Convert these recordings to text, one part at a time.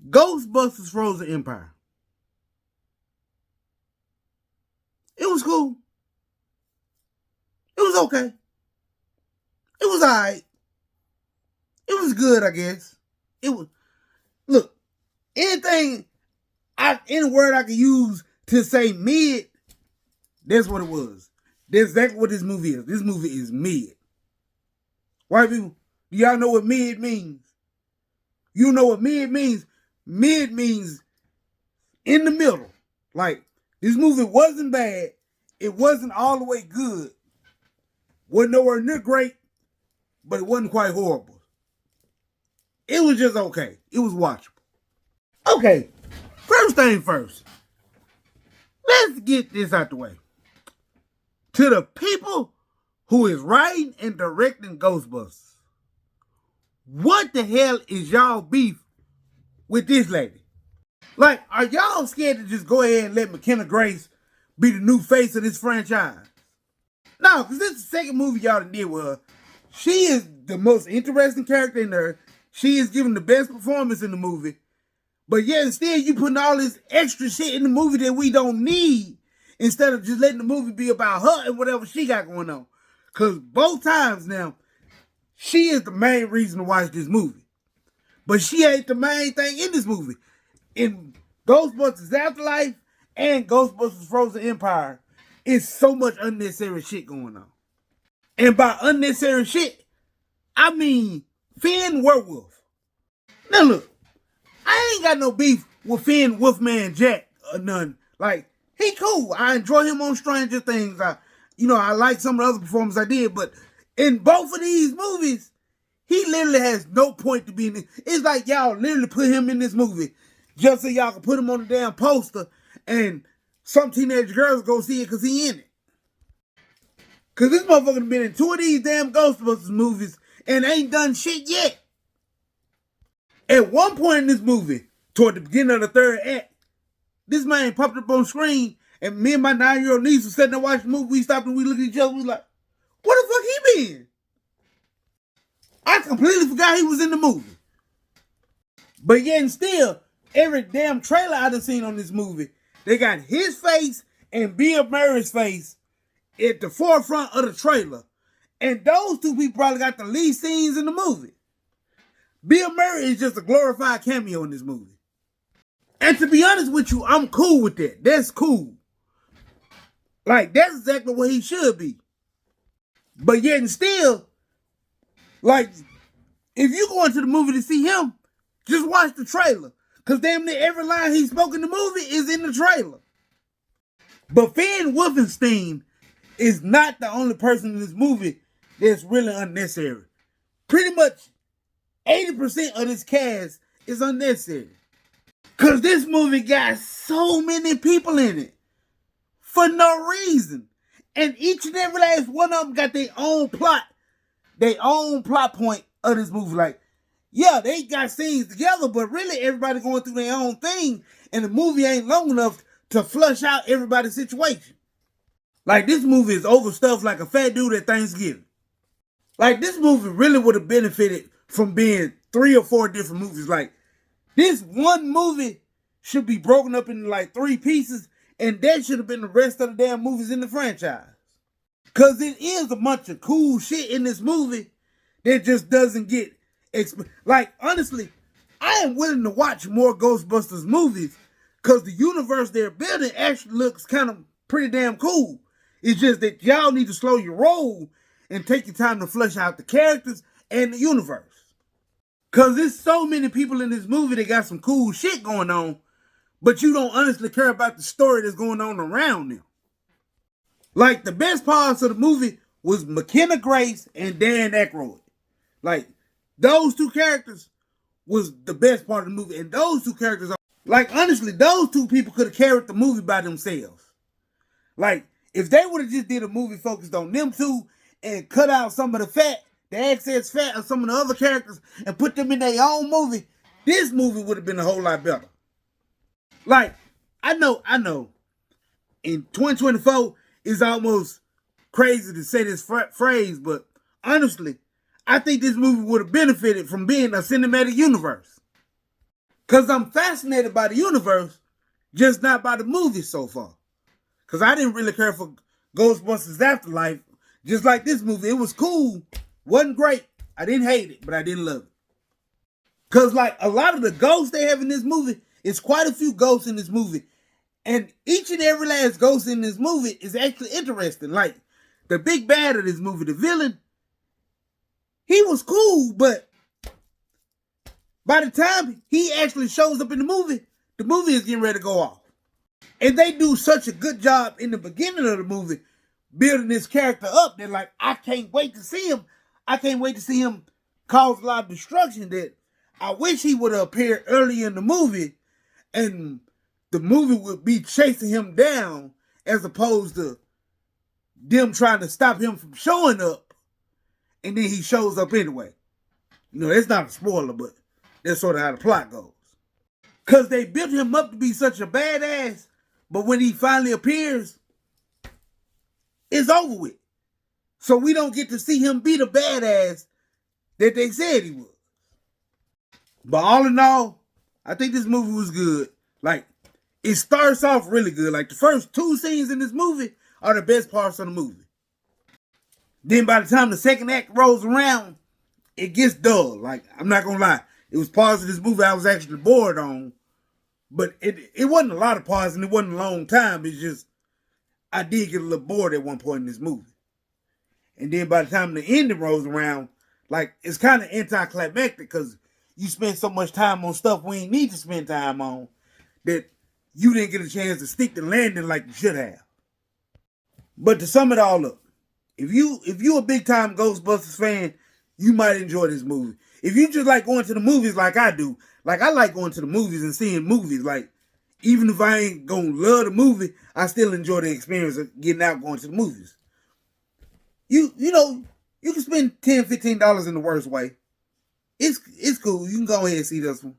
Ghostbusters Frozen Empire. It was cool. It was okay. It was alright. It was good, I guess. It was, look, anything any word I could use to say mid, that's what it was. That's exactly what this movie is. This movie is mid. White people, do y'all know what mid means? You know what mid means? Mid means in the middle. Like, this movie wasn't bad. It wasn't all the way good. Wasn't nowhere near great, but it wasn't quite horrible. It was just okay. It was watchable. Okay, first thing first. Let's get this out the way. To the people who is writing and directing Ghostbusters, what the hell is y'all beef with this lady? Like, are y'all scared to just go ahead and let McKenna Grace be the new face of this franchise? No, because this is the second movie y'all did with her. She is the most interesting character in there. She is giving the best performance in the movie. But yet still you putting all this extra shit in the movie that we don't need instead of just letting the movie be about her and whatever she got going on. Because both times now, she is the main reason to watch this movie. But she ain't the main thing in this movie. In Ghostbusters Afterlife and Ghostbusters Frozen Empire, it's so much unnecessary shit going on. And by unnecessary shit, I mean Finn Werewolf. Now look, I ain't got no beef with Finn Wolfman Jack or none. Like, he cool. I enjoy him on Stranger Things. I like some of the other performances I did, but in both of these movies, he literally has no point to be in it. It's like y'all literally put him in this movie just so y'all can put him on the damn poster and some teenage girls go see it because he in it. Because this motherfucker been in 2 of these damn Ghostbusters movies and ain't done shit yet. At one point in this movie, toward the beginning of the third act, this man popped up on screen and me and my 9-year-old niece were sitting there watching the movie. We stopped and we looked at each other. We was like, where the fuck he been? I completely forgot he was in the movie. But yet and still, every damn trailer I done seen on this movie, they got his face and Bill Murray's face at the forefront of the trailer. And those two people probably got the lead scenes in the movie. Bill Murray is just a glorified cameo in this movie. And to be honest with you, I'm cool with that. That's cool. Like, that's exactly what he should be. But yet and still, like, if you go into the movie to see him, just watch the trailer. Because damn near every line he spoke in the movie is in the trailer. But Finn Wolfenstein is not the only person in this movie that's really unnecessary. Pretty much 80% of this cast is unnecessary. Because this movie got so many people in it for no reason. And each and every last one of them got their own plot point of this movie. Like, yeah, they got scenes together, but really everybody going through their own thing, and the movie ain't long enough to flush out everybody's situation. Like, this movie is overstuffed like a fat dude at Thanksgiving. Like, this movie really would have benefited from being 3 or 4 different movies. Like, this one movie should be broken up into like 3 pieces, and that should have been the rest of the damn movies in the franchise. Because it is a bunch of cool shit in this movie that just doesn't get... Like, honestly, I am willing to watch more Ghostbusters movies because the universe they're building actually looks kind of pretty damn cool. It's just that y'all need to slow your roll and take your time to flesh out the characters and the universe. Because there's so many people in this movie that got some cool shit going on, but you don't honestly care about the story that's going on around them. Like, the best parts of the movie was McKenna Grace and Dan Aykroyd. Like, those 2 characters was the best part of the movie. And those 2 characters are, like, honestly, those 2 people could have carried the movie by themselves. Like, if they would have just did a movie focused on them 2 and cut out some of the fat, the excess fat of some of the other characters and put them in their own movie, this movie would have been a whole lot better. Like, I know, in 2024, it's almost crazy to say this phrase, but honestly, I think this movie would have benefited from being a cinematic universe. Because I'm fascinated by the universe, just not by the movies so far. Because I didn't really care for Ghostbusters Afterlife. Just like this movie, it was cool. Wasn't great. I didn't hate it, but I didn't love it. Because like a lot of the ghosts they have in this movie, it's quite a few ghosts in this movie. And each and every last ghost in this movie is actually interesting. Like the big bad of this movie, the villain, he was cool, but by the time he actually shows up in the movie is getting ready to go off. And they do such a good job in the beginning of the movie building this character up that like I can't wait to see him. I can't wait to see him cause a lot of destruction that I wish he would have appeared early in the movie and the movie would be chasing him down as opposed to them trying to stop him from showing up and then he shows up anyway. You know, it's not a spoiler, but that's sort of how the plot goes. Because they built him up to be such a badass, but when he finally appears, it's over with. So we don't get to see him be the badass that they said he was. But all in all, I think this movie was good. Like, it starts off really good. Like, the first 2 scenes in this movie are the best parts of the movie. Then by the time the second act rolls around, it gets dull. Like, I'm not going to lie. It was parts of this movie I was actually bored on. But it wasn't a lot of parts and it wasn't a long time. It's just, I did get a little bored at one point in this movie. And then by the time the ending rolls around, like, it's kind of anticlimactic because you spend so much time on stuff we ain't need to spend time on that you didn't get a chance to stick the landing like you should have. But to sum it all up, if you a big time Ghostbusters fan, you might enjoy this movie. If you just like going to the movies like I do, like I like going to the movies and seeing movies, like even if I ain't gonna love the movie, I still enjoy the experience of getting out going to the movies. You know, you can spend $10, $15 in the worst way. It's cool. You can go ahead and see this one.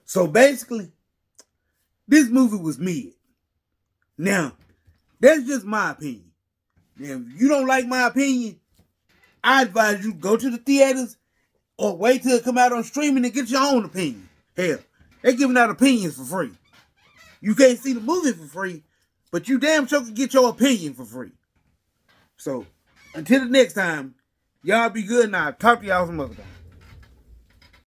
So basically, this movie was mid. Now, that's just my opinion. Now, if you don't like my opinion, I advise you go to the theaters or wait till it come out on streaming and get your own opinion. Hell, they're giving out opinions for free. You can't see the movie for free, but you damn sure can get your opinion for free. So, until the next time, y'all be good and I'll talk to y'all some other time.